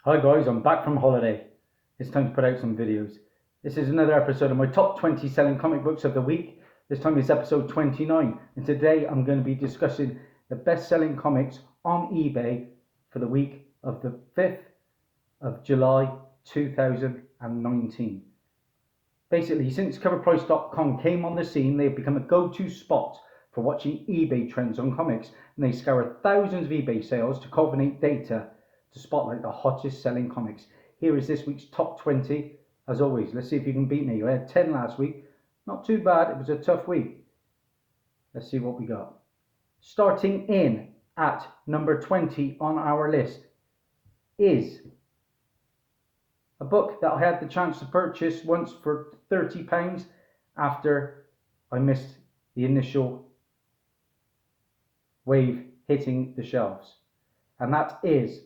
Hi guys, I'm back from holiday. It's time to put out some videos. This is another episode of my top 20 selling comic books of the week. This time it's episode 29, and today I'm going to be discussing the best selling comics on eBay for the week of the 5th of July 2019. Basically, since coverprice.com came on the scene, they've become a go-to spot for watching eBay trends on comics, and they scour thousands of eBay sales to culminate data to spotlight the hottest selling comics. Here is this week's top 20. As always, let's see if you can beat me. I had 10 last week. Not too bad. It was a tough week. Let's see what we got. Starting in at number 20 on our list is a book that I had the chance to purchase once for £30 after I missed the initial wave hitting the shelves. And that is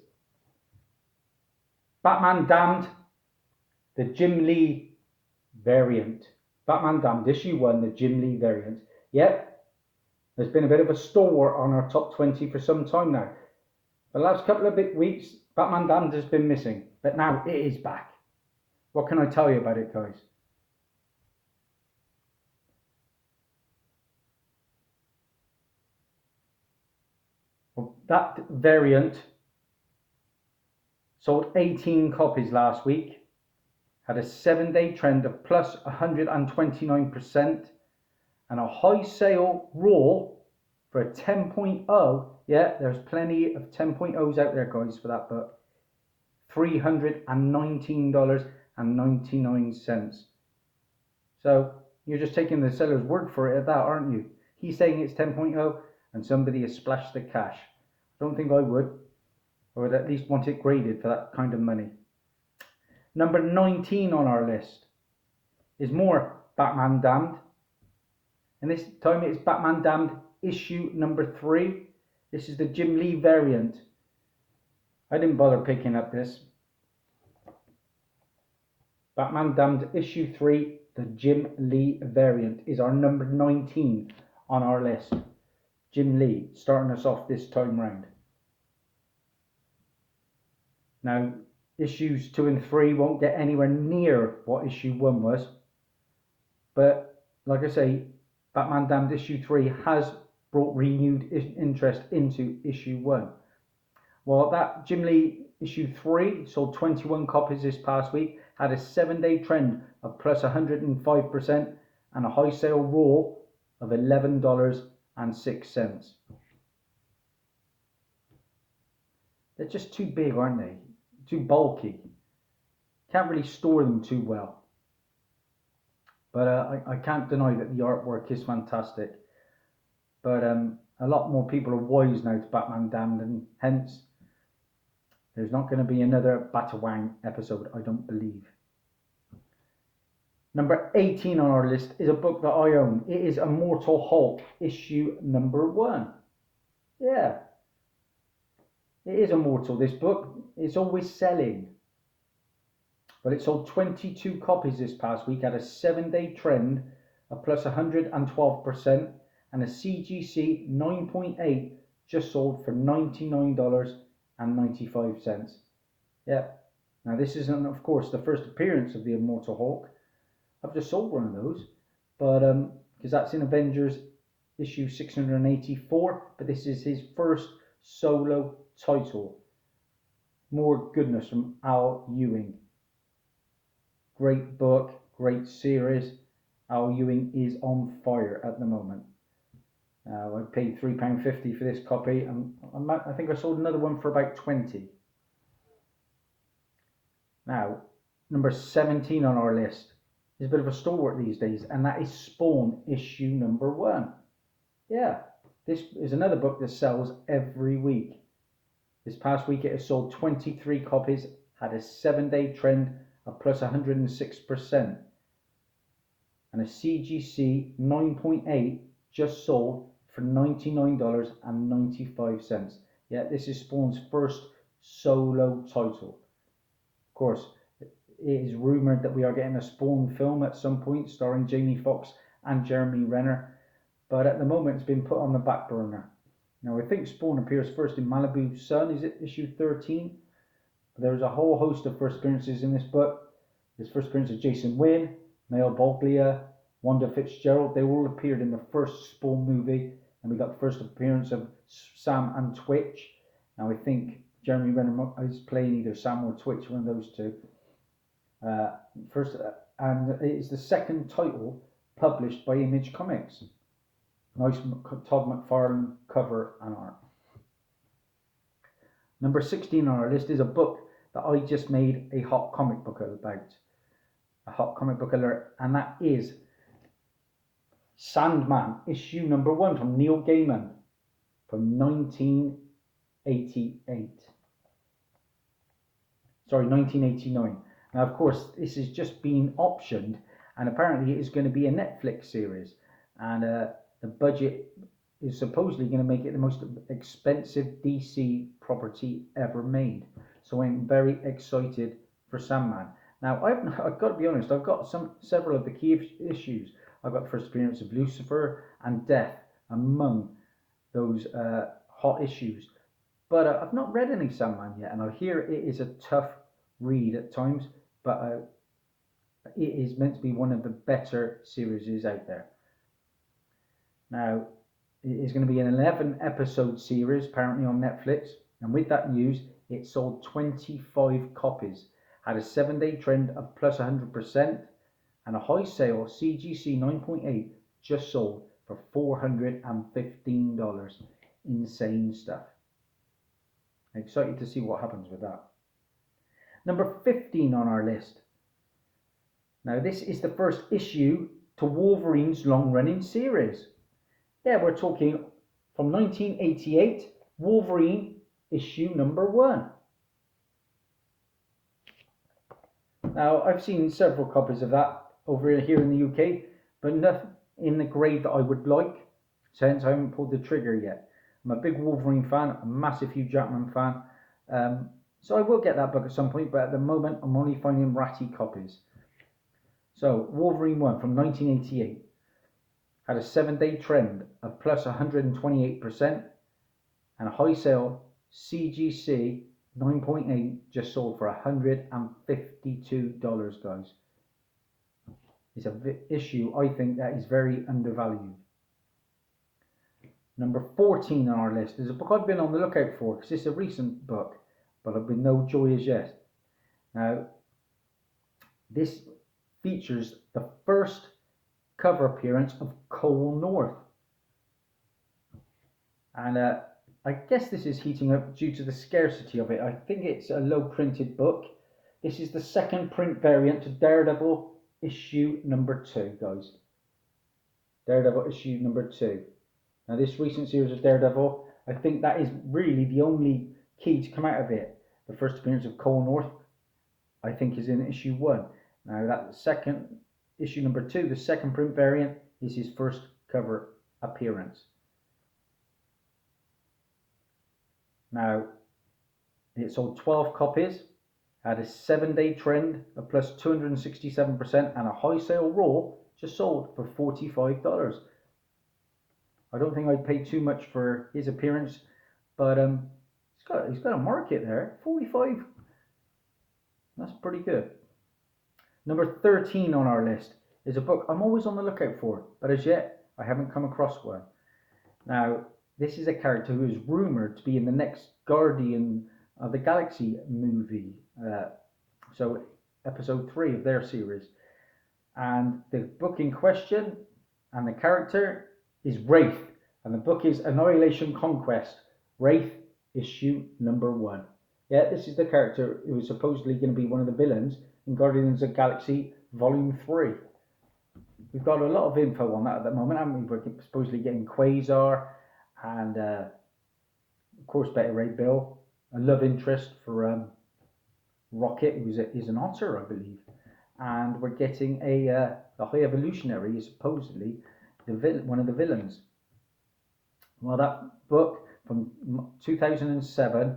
Batman Damned, the Jim Lee variant. Batman Damned, issue 1, the Jim Lee variant. Yep, there's been a bit of a stalwart on our top 20 for some time now. The last couple of weeks, Batman Damned has been missing, but now it is back. What can I tell you about it, guys? Well, that variant sold 18 copies last week, had a 7-day trend of plus 129%, and a high sale raw for a 10.0. Yeah, there's plenty of 10.0s out there, guys, for that book. $319.99. So you're just taking the seller's word for it at that, aren't you? He's saying it's 10.0 and somebody has splashed the cash. I don't think I would. I would at least want it graded for that kind of money. Number 19 on our list is more Batman Damned. And this time it's Batman Damned issue number 3. This is the Jim Lee variant. I didn't bother picking up this. Batman Damned issue 3, the Jim Lee variant, is our number 19 on our list. Jim Lee starting us off this time round. Now, issues 2 and 3 won't get anywhere near what issue 1 was. But, like I say, Batman Damned issue 3 has brought renewed interest into issue 1. Well, that Jim Lee issue 3 sold 21 copies this past week, had a 7-day trend of plus 105%, and a high sale raw of $11.06. They're just too big, aren't they? Too bulky. Can't really store them too well. But I can't deny that the artwork is fantastic. But a lot more people are wise now to Batman Damned, and hence there's not going to be another Batawang episode, I don't believe. Number 18 on our list is a book that I own. It is Immortal Hulk, issue number 1. Yeah. It is immortal, this book. It's always selling. But it sold 22 copies this past week, had a 7-day trend of plus 112%, and a CGC 9.8 just sold for $99.95. Yeah. Now this isn't, of course, the first appearance of the Immortal Hulk. I've just sold one of those, but because that's in Avengers issue 684, but this is his first solo title. More goodness from Al Ewing. Great book, great series. Al Ewing is on fire at the moment. I paid £3.50 for this copy, and I think I sold another one for about 20. Now, number 17 on our list is a bit of a stalwart these days, and that is Spawn issue number 1. Yeah, this is another book that sells every week. This past week it has sold 23 copies, had a 7-day trend of plus 106%, and a CGC 9.8 just sold for $99.95. Yeah, this is Spawn's first solo title. Of course, it is rumoured that we are getting a Spawn film at some point starring Jamie Foxx and Jeremy Renner, but at the moment it's been put on the back burner. Now I think Spawn appears first in Malibu Sun, is it issue 13? But there was a whole host of first appearances in this book. His first appearance of Jason Wynn, Mel Boglia, Wanda Fitzgerald. They all appeared in the first Spawn movie. And we got the first appearance of Sam and Twitch. Now I think Jeremy Renner is playing either Sam or Twitch, one of those two. And it is the second title published by Image Comics. Nice Todd McFarlane cover and art. Number 16 on our list is a book that I just made a hot comic book about. A hot comic book alert, and that is Sandman, issue number 1 from Neil Gaiman from 1989. Now, of course, this is just being optioned, and apparently it is going to be a Netflix series, and the budget is supposedly going to make it the most expensive DC property ever made. So I'm very excited for Sandman. Now, I've got to be honest, I've got several of the key issues. I've got the first appearance of Lucifer and Death among those hot issues. But I've not read any Sandman yet, and I hear it is a tough read at times, but it is meant to be one of the better series out there. Now, it is going to be an 11-episode series, apparently on Netflix, and with that news, it sold 25 copies, had a 7-day trend of plus 100%, and a high sale CGC 9.8 just sold for $415. Insane stuff. Excited to see what happens with that. Number 15 on our list. Now, this is the first issue to Wolverine's long-running series. Yeah, we're talking from 1988, Wolverine issue number 1. Now, I've seen several copies of that over here in the UK, but nothing in the grade that I would like, since I haven't pulled the trigger yet. I'm a big Wolverine fan, a massive Hugh Jackman fan, so I will get that book at some point, but at the moment I'm only finding ratty copies. So, Wolverine 1 from 1988 had a 7-day trend of plus 128%, and a high sale CGC 9.8 just sold for $152, guys. It's an issue I think that is very undervalued. Number 14 on our list is a book I've been on the lookout for, because it's a recent book, but I've been no joy as yet. Now, this features the first cover appearance of Cole North. And I guess this is heating up due to the scarcity of it. I think it's a low printed book. This is the second print variant to Daredevil issue number 2, guys. Daredevil issue number 2. Now, this recent series of Daredevil, I think that is really the only key to come out of it. The first appearance of Cole North, I think, is in issue 1. Now, that second issue number 2, the second print variant, is his first cover appearance. Now, it sold 12 copies, had a 7-day trend of plus 267%, and a high sale raw just sold for $45. I don't think I'd pay too much for his appearance, but he's got a market there. 45. That's pretty good. Number 13 on our list is a book I'm always on the lookout for, but as yet I haven't come across one. Now, this is a character who is rumoured to be in the next Guardian of the Galaxy movie, so episode 3 of their series. And the book in question and the character is Wraith, and the book is Annihilation Conquest, Wraith issue number 1. Yeah, this is the character who is supposedly going to be one of the villains in Guardians of the Galaxy Volume 3. We've got a lot of info on that at the moment, haven't we? We're supposedly getting Quasar and, of course, Betty Ray Bill, a love interest for Rocket, who is an otter, I believe. And we're getting the High Evolutionary is supposedly one of the villains. Well, that book from 2007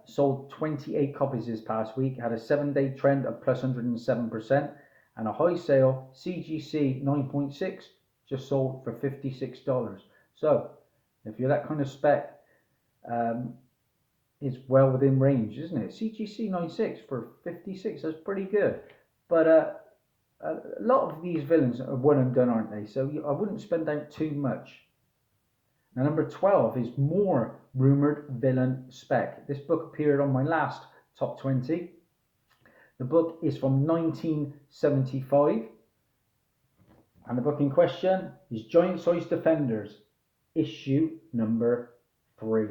sold 28 copies this past week, had a 7-day trend of plus 107%, and a high sale CGC 9.6 just sold for $56. So, if you're that kind of spec, is well within range, isn't it? CGC 96 for 56, that's pretty good. But a lot of these villains are one and done, aren't they? So I wouldn't spend out too much. Now, number 12 is more rumored villain spec. This book appeared on my last top 20. The book is from 1975. And the book in question is Giant Size Defenders, issue number 3.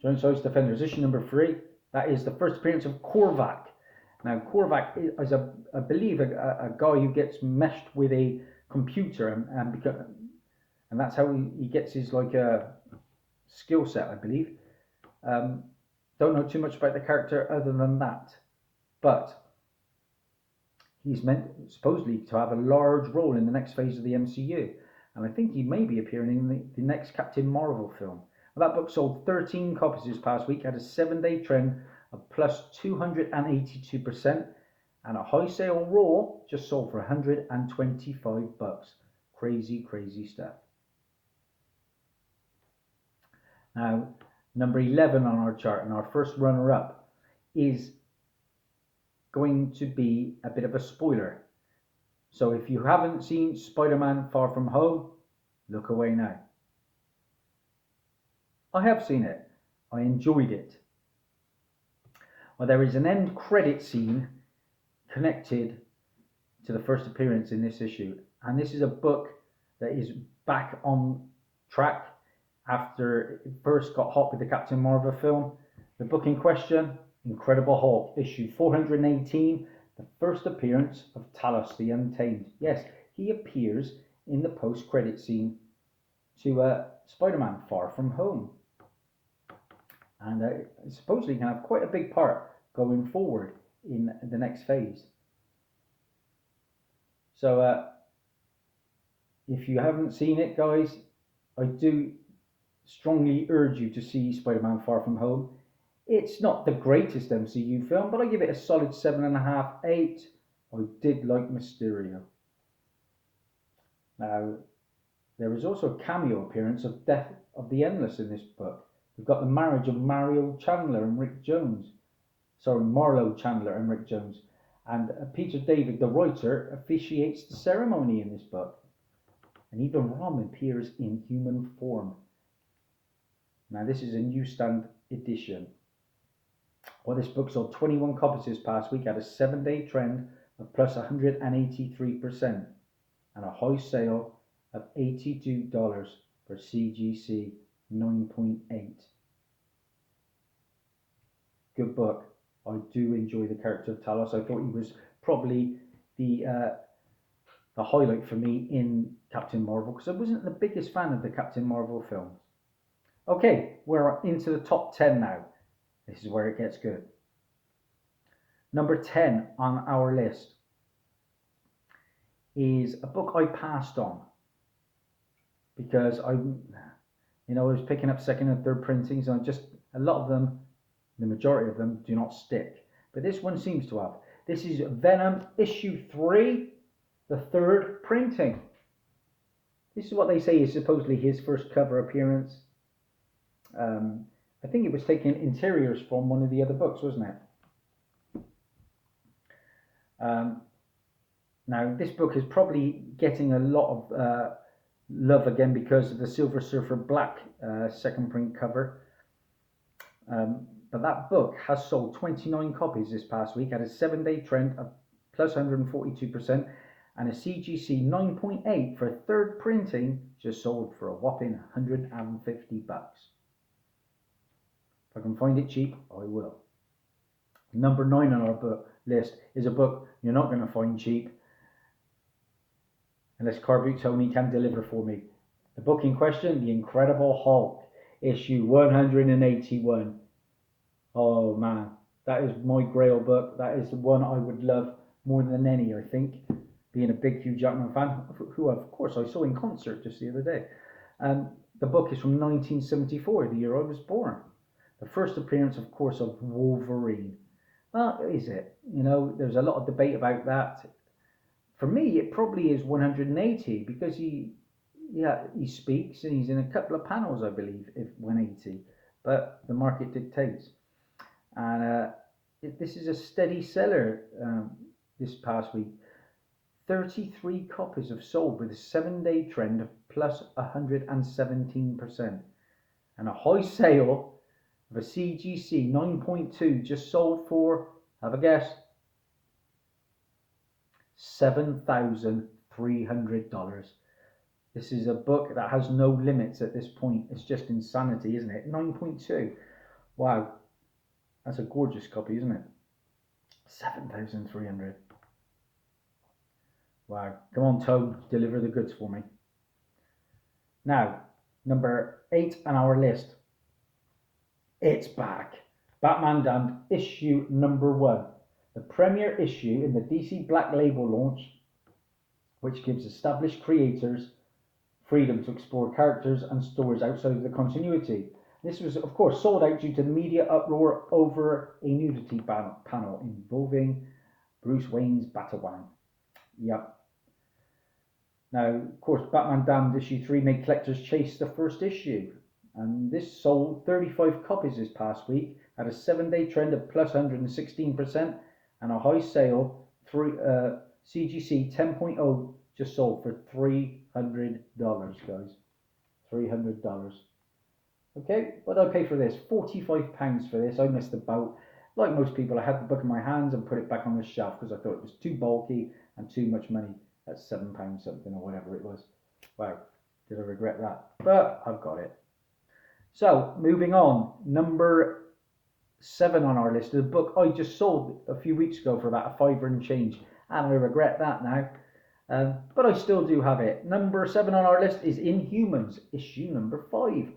Giant Size Defenders, issue number 3. That is the first appearance of Korvac. Now, Korvac is, I believe, a guy who gets meshed with a computer, and that's how he gets his skill set, I believe. Don't know too much about the character other than that, but he's meant supposedly to have a large role in the next phase of the MCU, and I think he may be appearing in the next Captain Marvel film. Well, that book sold 13 copies this past week, had a 7-day trend of plus 282%, and a high sale raw just sold for $125. Crazy stuff. Now, number 11 on our chart, and our first runner-up, is going to be a bit of a spoiler. So if you haven't seen Spider-Man Far From Home, look away now. I have seen it. I enjoyed it. Well, there is an end credit scene connected to the first appearance in this issue, and this is a book that is back on track after it first got hot with the Captain Marvel film. The book in question, Incredible Hulk, issue 418, the first appearance of Talos the Untamed. Yes, he appears in the post-credit scene to Spider-Man Far From Home, and supposedly can have quite a big part going forward in the next phase. So if you haven't seen it, guys, I do strongly urge you to see Spider-Man Far From Home. It's not the greatest MCU film, but I give it a solid 7.5, 8. I did like Mysterio. Now, there is also a cameo appearance of Death of the Endless in this book. We've got the marriage of Marlo Chandler and Rick Jones. And Peter David, the writer, officiates the ceremony in this book. And even Rom appears in human form. Now, this is a newsstand edition. Well, this book sold 21 copies this past week, had a 7-day trend of plus 183%, and a high sale of $82 for CGC 9.8. Good book. I do enjoy the character of Talos. I thought he was probably the highlight for me in Captain Marvel, because I wasn't the biggest fan of the Captain Marvel films. Okay, we're into the top 10 now. This is where it gets good. Number 10 on our list is a book I passed on because I was picking up second and third printings, and a lot of them, the majority of them, do not stick. But this one seems to have. This is Venom issue 3, the third printing. This is what they say is supposedly his first cover appearance. I think it was taking interiors from one of the other books, wasn't it? Now, this book is probably getting a lot of love again because of the Silver Surfer Black second print cover. But that book has sold 29 copies this past week, had a 7-day trend of plus 142%, and a CGC 9.8 for third printing just sold for a whopping $150. If I can find it cheap, I will. Number 9 on our book list is a book you're not going to find cheap unless Carboot Tony can deliver for me. The book in question, The Incredible Hulk, issue 181. Oh man, that is my grail book. That is the one I would love more than any, I think, being a big Hugh Jackman fan, who of course I saw in concert just the other day. The book is from 1974, the year I was born. The first appearance, of course, of Wolverine. Well, is it? There's a lot of debate about that. For me, it probably is 180 because he yeah, he speaks and he's in a couple of panels, I believe, if 180. But the market dictates, and this is a steady seller. This past week, 33 copies have sold with a 7-day trend of plus 117%, and a high sale of a CGC 9.2 just sold for, have a guess, $7,300. This is a book that has no limits at this point. It's just insanity, isn't it? 9.2. Wow. That's a gorgeous copy, isn't it? 7,300. Wow. Come on, Tone. Deliver the goods for me. Now, number 8 on our list. It's back. Batman Damned issue number 1. The premiere issue in the DC Black Label launch, which gives established creators freedom to explore characters and stories outside of the continuity. This was, of course, sold out due to the media uproar over a nudity panel involving Bruce Wayne's Batawang. Yep. Now, of course, Batman Damned issue 3 made collectors chase the first issue, and this sold 35 copies this past week at a 7-day trend of plus 116% and a high sale. CGC 10.0 just sold for $300, guys. $300. Okay, what did I pay for this? £45 for this. I missed the boat. Like most people, I had the book in my hands and put it back on the shelf because I thought it was too bulky and too much money at £7 something or whatever it was. Wow, did I regret that? But I've got it. So, moving on. Number 7 on our list is a book I just sold a few weeks ago for about £5 and change. And I regret that now. But I still do have it. Number 7 on our list is Inhumans, issue number 5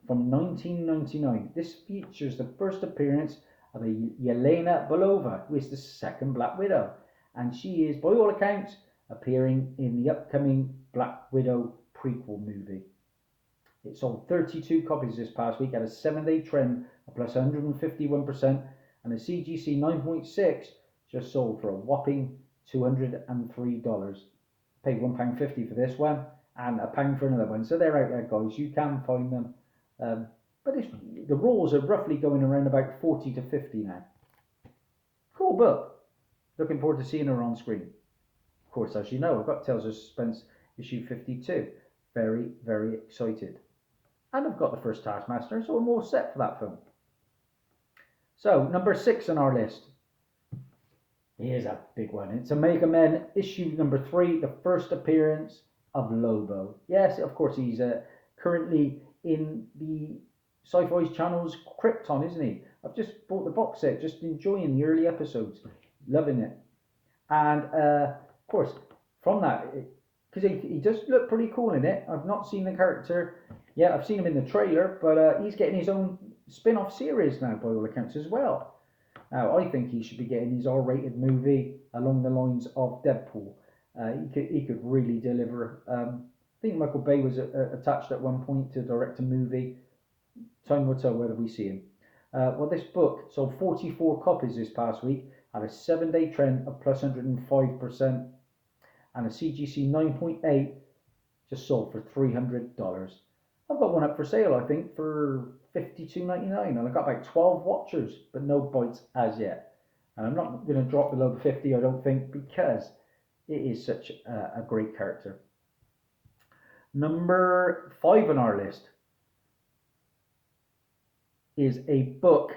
from 1999. This features the first appearance of a Yelena Belova, who is the second Black Widow. And she is, by all accounts, appearing in the upcoming Black Widow prequel movie. It sold 32 copies this past week at a 7-day trend of plus 151%, and a CGC 9.6 just sold for a whopping $203. Paid £1.50 for this one and £1 for another one. So they're out there, guys. You can find them. But the raws are roughly going around about 40 to 50 now. Cool book. Looking forward to seeing her on screen. Of course, as you know, I've got Tales of Suspense issue 52. Very, very excited. And I've got the first Taskmaster, so I'm all set for that film. So, number 6 on our list. Here's a big one. It's Omega Men issue number 3, the first appearance of Lobo. Yes, of course, he's currently in the Sci-Fi Channel's Krypton, isn't he? I've just bought the box set, just enjoying the early episodes. Loving it. And, of course, from that, because he does look pretty cool in it. I've not seen the character yet. I've seen him in the trailer, but he's getting his own spin-off series now, by all accounts, as well. Now, I think he should be getting his R-rated movie along the lines of Deadpool. He could really deliver. I think Michael Bay was attached at one point to direct a movie. Time will tell whether we see him. Well, this book sold 44 copies this past week at a 7-day trend of plus 105%, and a CGC 9.8 just sold for $300. I've got one up for sale, I think, for $52.99, and I've got about 12 watchers, but no bites as yet. And I'm not going to drop below the 50, I don't think, because it is such a great character. Number 5 on our list is a book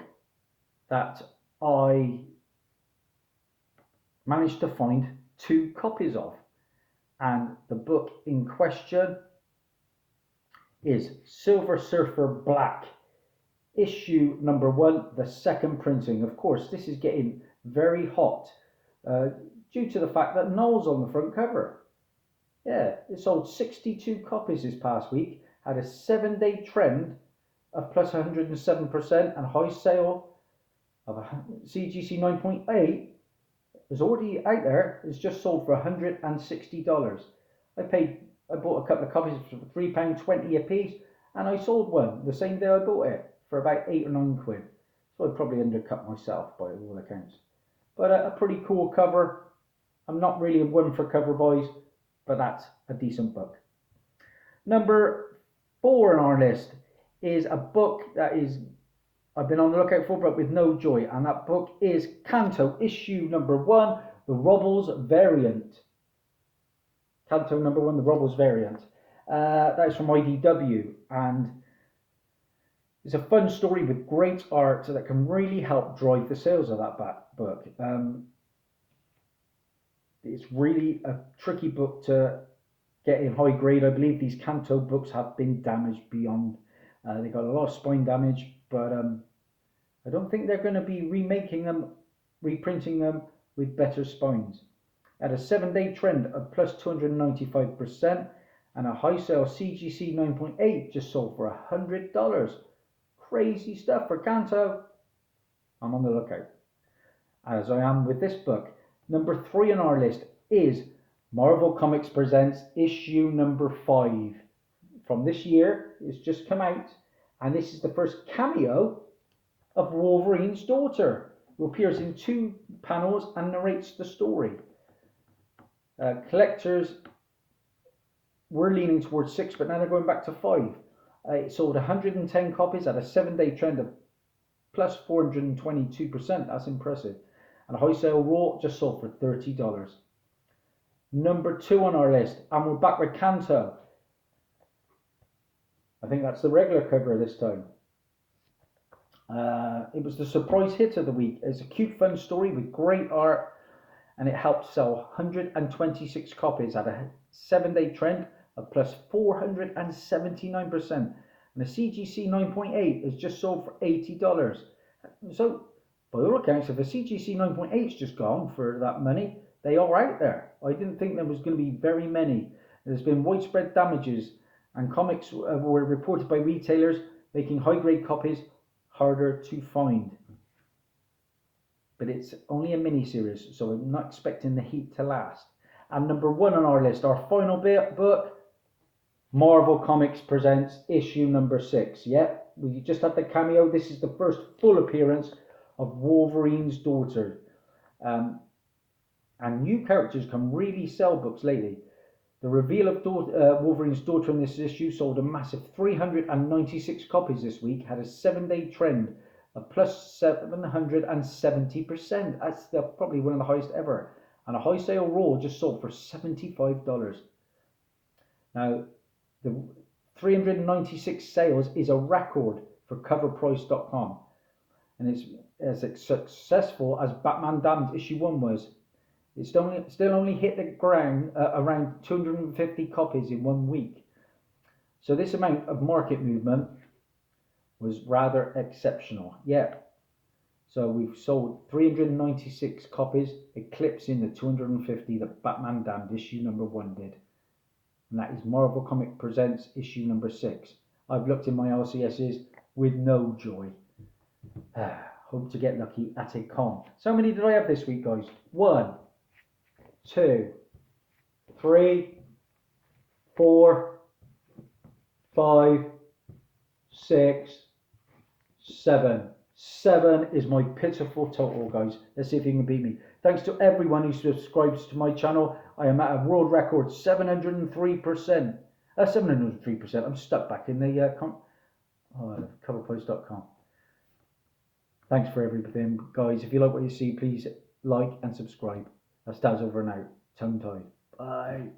that I managed to find 2 copies of. And the book in question is Silver Surfer Black, issue number 1, the second printing. Of course, this is getting very hot due to the fact that Noel's on the front cover. Yeah, it sold 62 copies this past week, had a 7-day trend of plus 107% and high sale of a CGC 9.8 is already out there. It's just sold for $160. I bought a couple of copies for £3.20 a piece, and I sold one the same day I bought it for about £8 or £9. So I probably undercut myself by all accounts. But a pretty cool cover. I'm not really one for cover boys, but that's a decent book. Number 4 on our list is a book that I've been on the lookout for, but with no joy, and that book is Canto, issue number 1, The Robles Variant. Canto number 1, The Robles Variant. That is from IDW, and it's a fun story with great art that can really help drive the sales of that book. It's really a tricky book to get in high grade. I believe these Canto books have been damaged beyond. They got a lot of spine damage, but I don't think they're going to be remaking them, reprinting them with better spines. At a 7-day trend of plus 295%, and a high sale CGC 9.8 just sold for $100. Crazy stuff for Canto. I'm on the lookout, as I am with this book. Number 3 on our list is Marvel Comics Presents issue number 5 from this year. It's just come out, and this is the first cameo of Wolverine's daughter, who appears in 2 panels and narrates the story. Collectors were leaning towards 6, but now they're going back to 5. It sold 110 copies at a 7-day trend of plus 422%. That's impressive. And a high sale raw just sold for $30. Number 2 on our list, and we're back with Canto. I think that's the regular cover this time. It was the surprise hit of the week. It's a cute, fun story with great art, and it helped sell 126 copies at a 7-day trend of plus 479%. And the CGC 9.8 is just sold for $80. So, by all accounts, if a CGC 9.8 is just gone for that money, they are out there. I didn't think there was going to be very many. There's been widespread damages, and comics were reported by retailers making high-grade copies harder to find. But it's only a mini-series, so I'm not expecting the heat to last. And number 1 on our list, our final book, Marvel Comics Presents issue number 6. Yeah, we just had the cameo. This is the first full appearance of Wolverine's daughter. And new characters can really sell books lately. The reveal of Wolverine's daughter in this issue sold a massive 396 copies this week, had a 7-day trend of plus 770%. That's probably one of the highest ever. And a high sale raw just sold for $75. Now, the 396 sales is a record for coverprice.com. And it's as successful as Batman Damned issue 1 was. It still only hit the ground around 250 copies in 1 week. So this amount of market movement was rather exceptional. Yeah. So we've sold 396 copies, eclipsing the 250 that Batman Damned issue number 1 did. And that is Marvel Comic Presents issue number 6. I've looked in my LCSs with no joy. Hope to get lucky at a con. So how many did I have this week, guys? 1, 2, 3, 4, 5, 6, 7. 7 is my pitiful total, guys. Let's see if you can beat me. Thanks to everyone who subscribes to my channel. I am at a world record 703%. 703%. I'm stuck back in the coverprice.com. Thanks for everything, guys. If you like what you see, please like and subscribe. That's Daz over and out. Tongue tied. Bye.